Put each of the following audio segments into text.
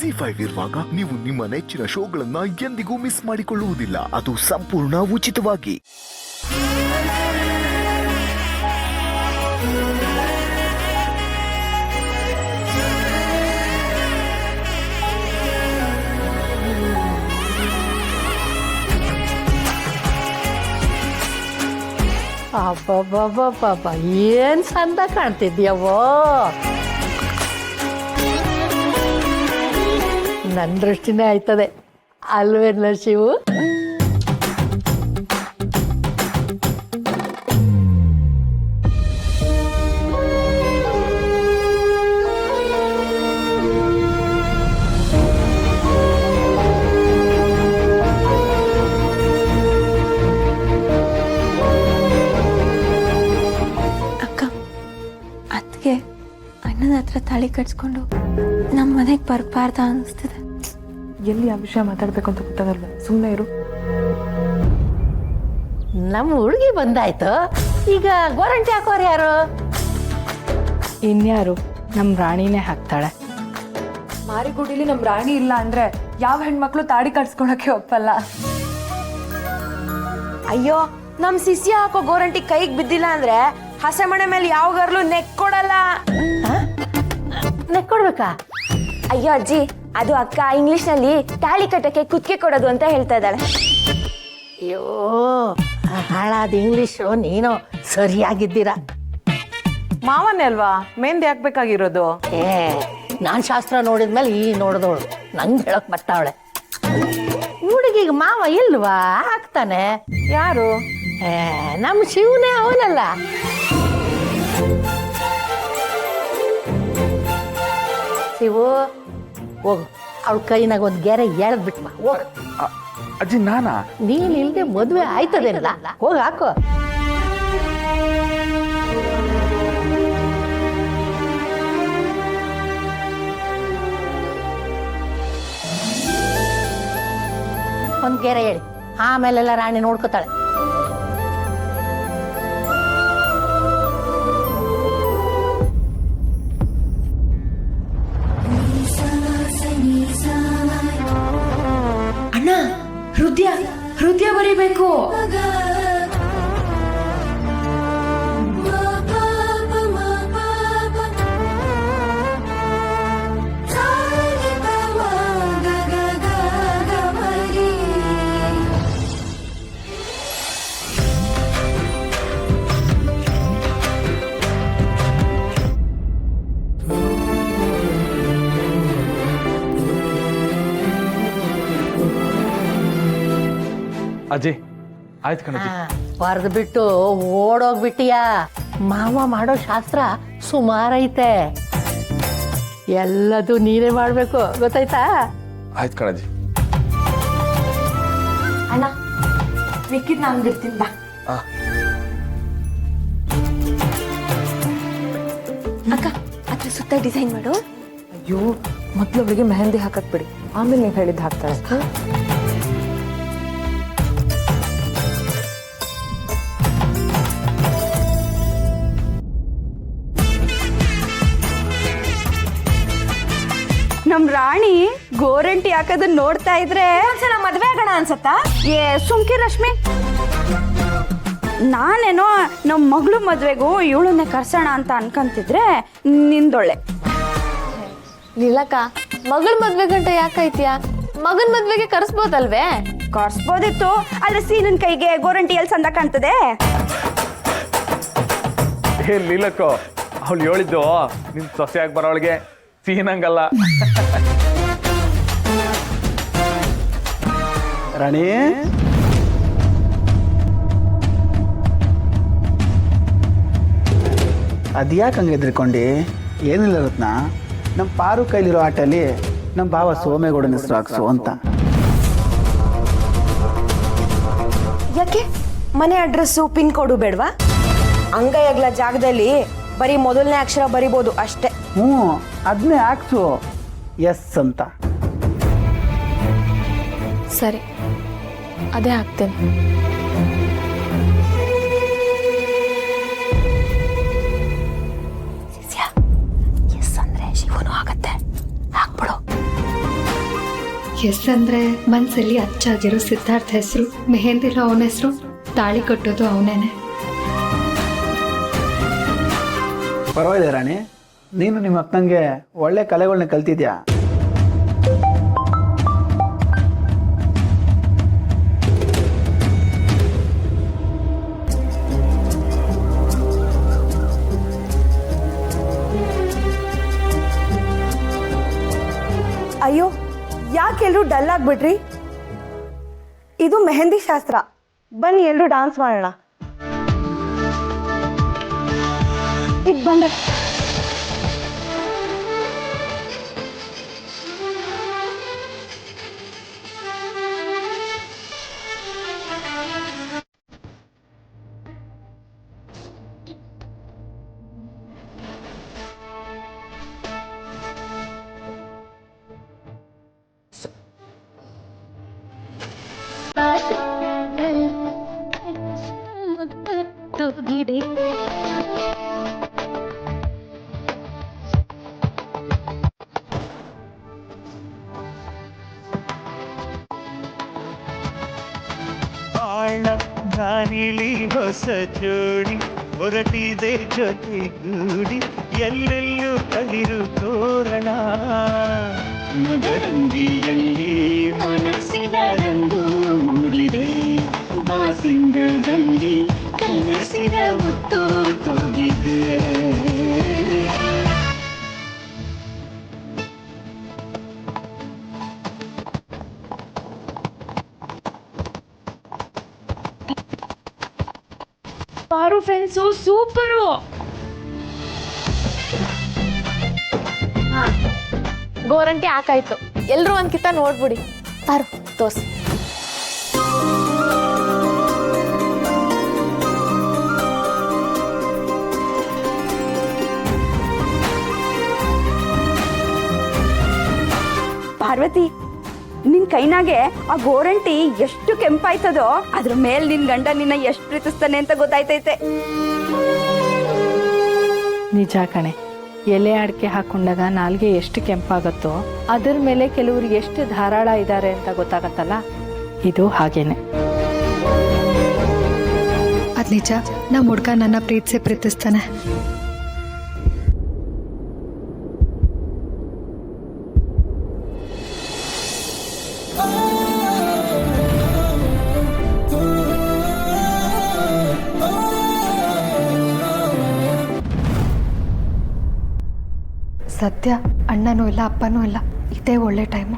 ZEE5 ಇರುವಾಗ ನೀವು ನಿಮ್ಮ ನೆಚ್ಚಿನ ಶೋಗಳನ್ನ ಎಂದಿಗೂ ಮಿಸ್ ಮಾಡಿಕೊಳ್ಳುವುದಿಲ್ಲ. ಅದು ಸಂಪೂರ್ಣ ಉಚಿತವಾಗಿ. ಅಬ್ಬಬ್ಬಬ್ಬಬ್ಬ ಏನ್ ಚಂದ ಕಾಣ್ತಿದ್ಯವೋ. ನನ್ನ ದೃಷ್ಟಿನೇ ಆಯ್ತದೆ ಅಲ್ವೇನ ಶಿವು? ಅಣ್ಣನ ಹತ್ರ ತಾಳಿ ಕಟ್ಸ್ಕೊಂಡು ನಮ್ಮ ಮನೆಗೆ ಬರ್ಬಾರ್ದ ಅನಿಸ್ತಿದೆ. ಎಲ್ಲಿ ಆ ವಿಷಯ ಮಾತಾಡ್ಬೇಕು ಅಂತ ಗೊತ್ತಾಗಲ್ಲ, ಸುಮ್ಮನೆ ಇರು. ನಮ್ಮ ಹುಡುಗಿ ಬಂದಾಯ್ತು, ಈಗ ಗ್ಯಾರಂಟಿ ಹಾಕೋರು ಯಾರು? ಇನ್ಯಾರು? ನಮ್ಮ ರಾಣಿನೇ ಹಾಕ್ತಾಳೆ. ಮಾರಿಗುಡಿಲಿ ನಮ್ಮ ರಾಣಿ ಇಲ್ಲ ಅಂದ್ರೆ ಯಾವ ಹೆಣ್ಮಕ್ಳು ತಾಳಿ ಕಟ್ಸ್ಕೊಳಕ್ಕೆ ಒಪ್ಪಲ್ಲ. ಅಯ್ಯೋ, ನಮ್ ಸಿಸಿಯ ಹಾಕೋ ಗೋರಂಟಿ ಕೈಗೆ ಬಿದ್ದಿಲ್ಲ ಅಂದ್ರೆ ಹಸೆ ಮನೆ ಮೇಲೆ ಯಾವ ಗರ್ಲು ನೆಕ್ಕೊಡಲ್ಲ. ನೆಕ್ಕೊಡ್ಬೇಕಾ? ಅಯ್ಯೋ ಅಜ್ಜಿ, ಅದು ಅಕ್ಕ ಇಂಗ್ಲಿಷ್ ನಲ್ಲಿ ತಾಳಿ ಕಟ್ಟಕ್ಕೆ ಕುತ್ತಿಗೆ ಕೊಡೋದು ಅಂತ ಹೇಳ್ತಾ ಇದ್ದಾಳೆ. ಅಯ್ಯೋ, ಹಾಳಾದ ಇಂಗ್ಲಿಷು ನೀನು ಸರಿಯಾಗಿದ್ದೀರಾ. ಮಾವನೇ ಅಲ್ವಾ ಮೆಹಂದಿ ಹಾಕ್ಬೇಕಾಗಿರೋದು. ನಾನ್ ಶಾಸ್ತ್ರ ನೋಡಿದ್ಮೇಲೆ ಈ ನೋಡಿದವಳು ನಂಗೆ ಹೇಳಕ್ ಬರ್ತಾವಳೆ. ಹುಡುಗಿಗೆ ಮಾವ ಇಲ್ವಾ? ಹಾಕ್ತಾನೆ. ಯಾರು? ನಮ್ಮ ಶಿವನೇ ಅವನಲ್ಲ. ಶಿವು, ಹೋಗು, ಅವಳ ಕೈನಾಗ ಒಂದ್ ಗೆರೆ ಎಳ್ದ್ ಬಿಟ್ಮ. ಹೋಗ ಅಜ್ಜಿ. ನಾನಾ? ನೀನ್ ಇಲ್ದೆ ಮದ್ವೆ ಆಯ್ತದೇನಲ್ಲ, ಹೋಗ ಹಾಕು. ಒಂದ್ ಗೆರೆ ಹೇಳಿ, ಆಮೇಲೆಲ್ಲ ರಾಣಿ ನೋಡ್ಕೋತಾಳೆ. ಅಣ್ಣ, ಹೃದಯ ಬರೀಬೇಕು. ಅಜ್ಜಿ ಆಯ್ತು ಕಣಜ್ಜಿ. ಬರ್ದು ಬಿಟ್ಟು ಓಡೋಗ್ಬಿಟ್ಟಿಯಾ? ಮಾವ ಮಾಡೋ ಶಾಸ್ತ್ರ ಸುಮಾರೈತೆ, ಎಲ್ಲದೂ ನೀನೇ ಮಾಡ್ಬೇಕು, ಗೊತ್ತಾಯ್ತಾ? ಆಯ್ತು ಕಣಜ್ಜಿ. ಅಣ್ಣ, ಮಿಕ್ಕಿದ್ ನಾನು ಇರ್ತೀನಿ ಬಾ. ಅಕ್ಕ, ಅದ್ರ ಸುತ್ತ ಡಿಸೈನ್ ಮಾಡು. ಅಯ್ಯೋ, ಮೊದ್ಲು ಅವಳಿಗೆ ಮೆಹಂದಿ ಹಾಕಕ್ ಬಿಡಿ, ಆಮೇಲೆ ನೀವು ಹೇಳಿದ್ದು ಹಾಕ್ತಾಳೆ. ನಮ್ ರಾಣಿ ಗೋರಂಟಿ ಹಾಕೋದನ್ನ ನೋಡ್ತಾ ಇದ್ರೆ ಒಂದ್ಸಲ ಮದ್ವೆ ಆಗೋಣ ಅನ್ಸತ್ತಾ? ಸುಮ್ಕಿ ರಶ್ಮಿ, ನಾನೇನೋ ನಮ್ಮ ಮಗಳು ಮದ್ವೆಗೂ ಇವಳನ್ನೇ ಕರ್ಸೋಣ ಅಂತ ಅನ್ಕಂತಿದ್ರೆ ನಿಂದೊಳ್ಳೆ. ನಿಲ್ಲಕ್ಕ, ಮಗಳ ಮದ್ವೆ ಗಂಟೆ ಯಾಕೈತ್ಯಾ? ಮಗನ್ ಮದ್ವೆಗೆ ಕರ್ಸ್ಬೋದಲ್ವೇ? ಕರ್ಸ್ಬೋದಿತ್ತು, ಆದ್ರೆ ಸೀನನ್ ಕೈಗೆ ಗೋರಂಟಿ ಎಲ್ಲಿ ಸಂದ ಕಾಣ್ತದೆ? ಲೀಲಕ್ಕೋ, ಅವಳು ಹೇಳಿದ್ದು ನಿಮ್ ಸೊಸೆಯಾಗಿ ಬರೋಳಿಗೆ ಸೀನಂಗಲ್ಲ. ರಾಣಿ, ಅದ್ಯಾಕೆ ಹಂಗೆ ಎದ್ರಿಕೊಂಡಿ? ಏನಿಲ್ಲ ರತ್ನ, ನಮ್ಮ ಪಾರು ಕೈಲಿರೋ ಆಟಲ್ಲಿ ನಮ್ಮ ಭಾವ ಸೋಮೇಗೌಡನ ಹೆಸರು ಹಾಕ್ಸು ಅಂತ. ಯಾಕೆ ಮನೆ ಅಡ್ರೆಸ್ಸು ಪಿನ್ ಕೋಡು ಬೇಡವಾ? ಅಂಗೈ ಅಗ್ಲ ಜಾಗದಲ್ಲಿ ಬರೀ ಮೊದಲನೇ ಅಕ್ಷರ ಬರಿಬೋದು ಅಷ್ಟೇ. ಅದನ್ನೇ ಹಾಕ್ಸು, ಎಸ್ ಅಂತ. ಸರಿ, ಅದೇ ಹಾಕ್ತೇನೆ. ಎಸ್ ಅಂದ್ರೆ ಶಿವನು ಆಗತ್ತೆ, ಹಾಕ್ಬಿಡು. ಹೆಸರಂದ್ರೆ ಮನ್ಸಲ್ಲಿ ಅಚ್ಚಾಗಿರೋ ಸಿದ್ಧಾರ್ಥ ಹೆಸರು, ಮೆಹಂದಿలో ಅವನ ಹೆಸರು, ತಾಳಿ ಕಟ್ಟೋದು ಅವನೇನೆ. ಪರವಾಗಿಲ್ಲ ರಾಣಿ, ನೀನು ನಿಮ್ಮ ಅಕ್ಕಂಗೆ ಒಳ್ಳೆ ಕಲೆಗಳನ್ನ ಕಲ್ತಿದ್ಯಾ. ಅಯ್ಯೋ, ಯಾಕೆಲ್ಲರೂ ಡಲ್ ಆಗ್ಬಿಟ್ರಿ? ಇದು ಮೆಹಂದಿ ಶಾಸ್ತ್ರ. ಬನ್ನಿ ಎಲ್ಲರೂ ಡಾನ್ಸ್ ಮಾಡೋಣ. ಈಗ ಬಂದ್ರೆ ಗಾನಿಲಿ ಹೊಸ ಜೋಡಿ ಹೊರಟಿದೆ ಜೊತೆಗೂಡಿ, ಎಲ್ಲೆಲ್ಲೂ ಕಲಿರು ತೋರಣ ಮದರಂಗಿಯಲ್ಲಿ ಮನಸ್ಸಿನ ರಂಗು ಮೂಡಿದೆ, ಬಾಸಿಂಗದಲ್ಲಿ ಕನಸಿನ ಮುತ್ತು ತೊಗಿದೆ. ಪಾರು ಫ್ರೆಂಡ್ಸು ಸೂಪರು. ಗೋರಂಟಿ ಹಾಕಾಯ್ತು, ಎಲ್ರು ಒಂದ್ಕಿತ ನೋಡ್ಬಿಡಿ. ಪಾರು ತೋರ್ಸ್. ಪಾರ್ವತಿ, ನಿನ್ ಕೈನಾಗೆ ಆ ಗೋರಂಟಿ ಎಷ್ಟು ಕೆಂಪಾಯ್ತದೋ ಅದ್ರ ಮೇಲೆ ನಿನ್ ಗಂಡ ನಿನ್ನ ಎಷ್ಟು ಪ್ರೀತಿಸ್ತಾನೆ ಅಂತ ಗೊತ್ತಾಯ್ತೈತೆ. ನಿಜ ಕಣೆ, ಎಲೆ ಅಡಿಕೆ ಹಾಕೊಂಡಾಗ ನಾಲ್ಗೆ ಎಷ್ಟು ಕೆಂಪಾಗತ್ತೋ ಅದ್ರ ಮೇಲೆ ಕೆಲವ್ರಿಗೆ ಎಷ್ಟು ಧಾರಾಳ ಇದ್ದಾರೆ ಅಂತ ಗೊತ್ತಾಗತ್ತಲ್ಲ, ಇದು ಹಾಗೇನೆ. ಅದ್ ನಿಜ, ನಮ್ಮ ಹುಡ್ಗ ನನ್ನ ಪ್ರೀತಿಸ್ತಾನೆ. ಸದ್ಯ ಅಣ್ಣನೂ ಇಲ್ಲ, ಅಪ್ಪನೂ ಇಲ್ಲ, ಇದೇ ಒಳ್ಳೆ ಟೈಮು.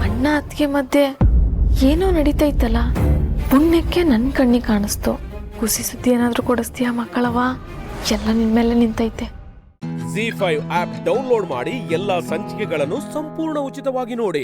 ಅಣ್ಣ ಅತ್ತಿಗೆ ಮಧ್ಯೆ ಏನೋ ನಡೀತಾ ಇತ್ತಲ್ಲ, ಪುಣ್ಯಕ್ಕೆ ನನ್ನ ಕಣ್ಣಿಗೆ ಕಾಣಿಸ್ತು. ಖುಷಿ ಸುದ್ದಿ ಏನಾದರೂ ಕೊಡಿಸ್ತೀಯಾ ಮಕ್ಕಳವ? ಎಲ್ಲ ನಿನ್ ಮೇಲೆ ನಿಂತೈತೆ. ZEE5 ಆಪ್ ಡೌನ್ಲೋಡ್ ಮಾಡಿ ಎಲ್ಲಾ ಸಂಚಿಕೆಗಳನ್ನು ಸಂಪೂರ್ಣ ಉಚಿತವಾಗಿ ನೋಡಿ.